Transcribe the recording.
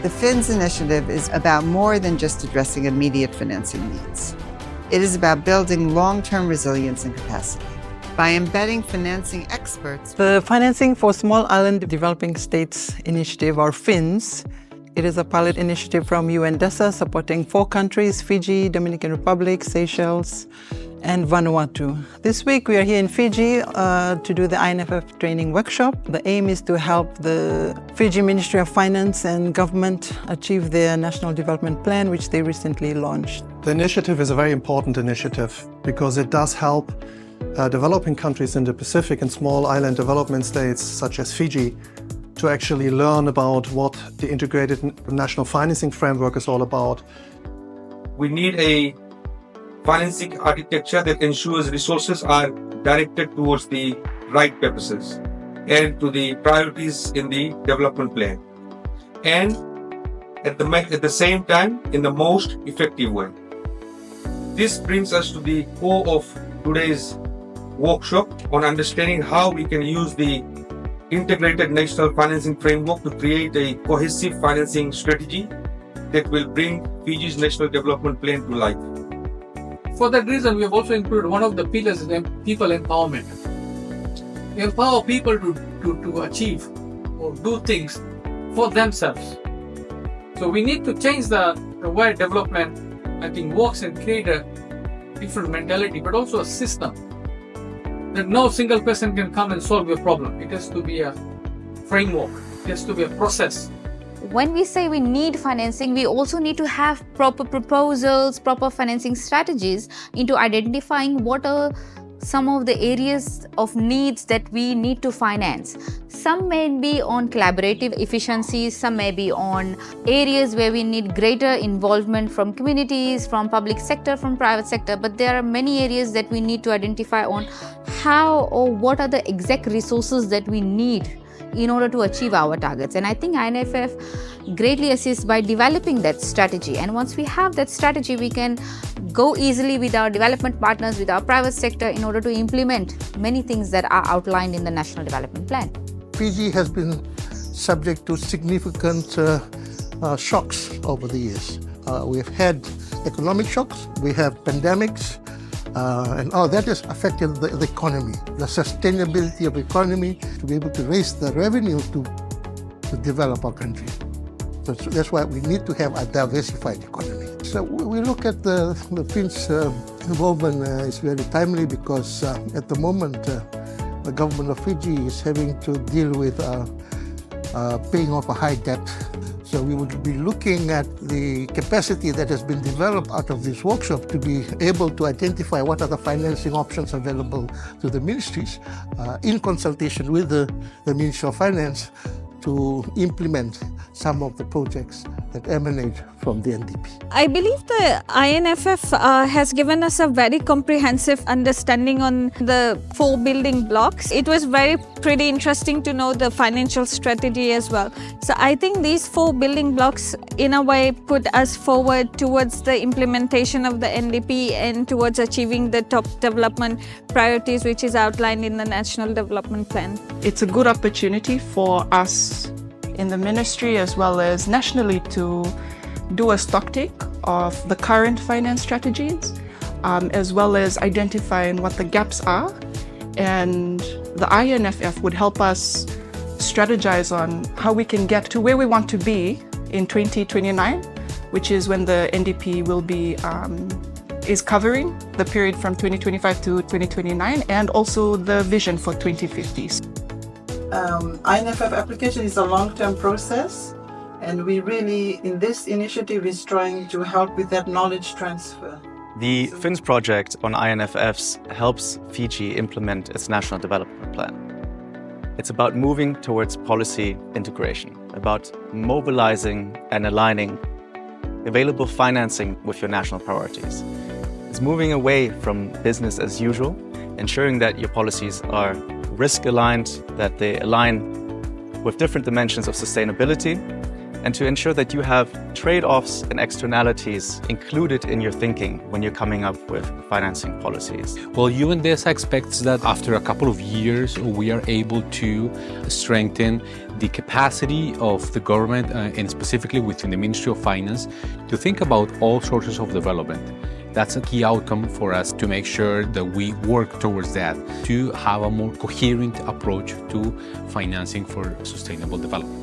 The FINS initiative is about more than just addressing immediate financing needs. It is about building long-term resilience and capacity. By embedding financing experts, the Financing for Small Island Developing States initiative, or FINS, it is a pilot initiative from UN DESA supporting 4 countries, Fiji, Dominican Republic, Seychelles, and Vanuatu. This week we are here in Fiji to do the INFF training workshop. The aim is to help the Fiji Ministry of Finance and Government achieve their National Development Plan, which they recently launched. The initiative is a very important initiative because it does help developing countries in the Pacific and small island development states such as Fiji to actually learn about what the integrated national financing framework is all about. We need a financing architecture that ensures resources are directed towards the right purposes and to the priorities in the development plan, and at the same time in the most effective way. This brings us to the core of today's workshop on understanding how we can use the integrated national financing framework to create a cohesive financing strategy that will bring Fiji's national development plan to life. For that reason, we have also included one of the pillars is people empowerment. Empower people to achieve or do things for themselves. So we need to change the way development, I think, works and create a different mentality, but also a system that no single person can come and solve your problem. It has to be a framework. It has to be a process. When we say we need financing, we also need to have proper proposals, proper financing strategies into identifying what are some of the areas of needs that we need to finance. Some may be on collaborative efficiencies, some may be on areas where we need greater involvement from communities, from public sector, from private sector, but there are many areas that we need to identify on how or what are the exact resources that we need in order to achieve our targets. And I think INFF greatly assists by developing that strategy. And once we have that strategy, we can go easily with our development partners, with our private sector, in order to implement many things that are outlined in the National Development Plan. Fiji has been subject to significant shocks over the years. We've had economic shocks, we have pandemics, and all that has affected the economy, the sustainability of the economy, to be able to raise the revenue to develop our country. So that's why we need to have a diversified economy. So we look at the FINS involvement is very timely because at the moment the government of Fiji is having to deal with paying off a high debt. So we would be looking at the capacity that has been developed out of this workshop to be able to identify what are the financing options available to the ministries in consultation with the Ministry of Finance to implement some of the projects that emanate from the NDP. I believe the INFF has given us a very comprehensive understanding on the 4 building blocks. It was pretty interesting to know the financial strategy as well. So I think these 4 building blocks in a way put us forward towards the implementation of the NDP and towards achieving the top development priorities which is outlined in the National Development Plan. It's a good opportunity for us in the ministry as well as nationally to do a stocktake of the current finance strategies, as well as identifying what the gaps are. And the INFF would help us strategize on how we can get to where we want to be in 2029, which is when the NDP will be is covering the period from 2025 to 2029, and also the vision for 2050s. INFF application is a long-term process, and we really, in this initiative, is trying to help with that knowledge transfer. The FINS project on INFFs helps Fiji implement its National Development Plan. It's about moving towards policy integration, about mobilizing and aligning available financing with your national priorities. It's moving away from business as usual, ensuring that your policies are risk-aligned, that they align with different dimensions of sustainability, and to ensure that you have trade-offs and externalities included in your thinking when you're coming up with financing policies. Well, UN DESA expects that after a couple of years, we are able to strengthen the capacity of the government and specifically within the Ministry of Finance to think about all sources of development. That's a key outcome for us to make sure that we work towards that, to have a more coherent approach to financing for sustainable development.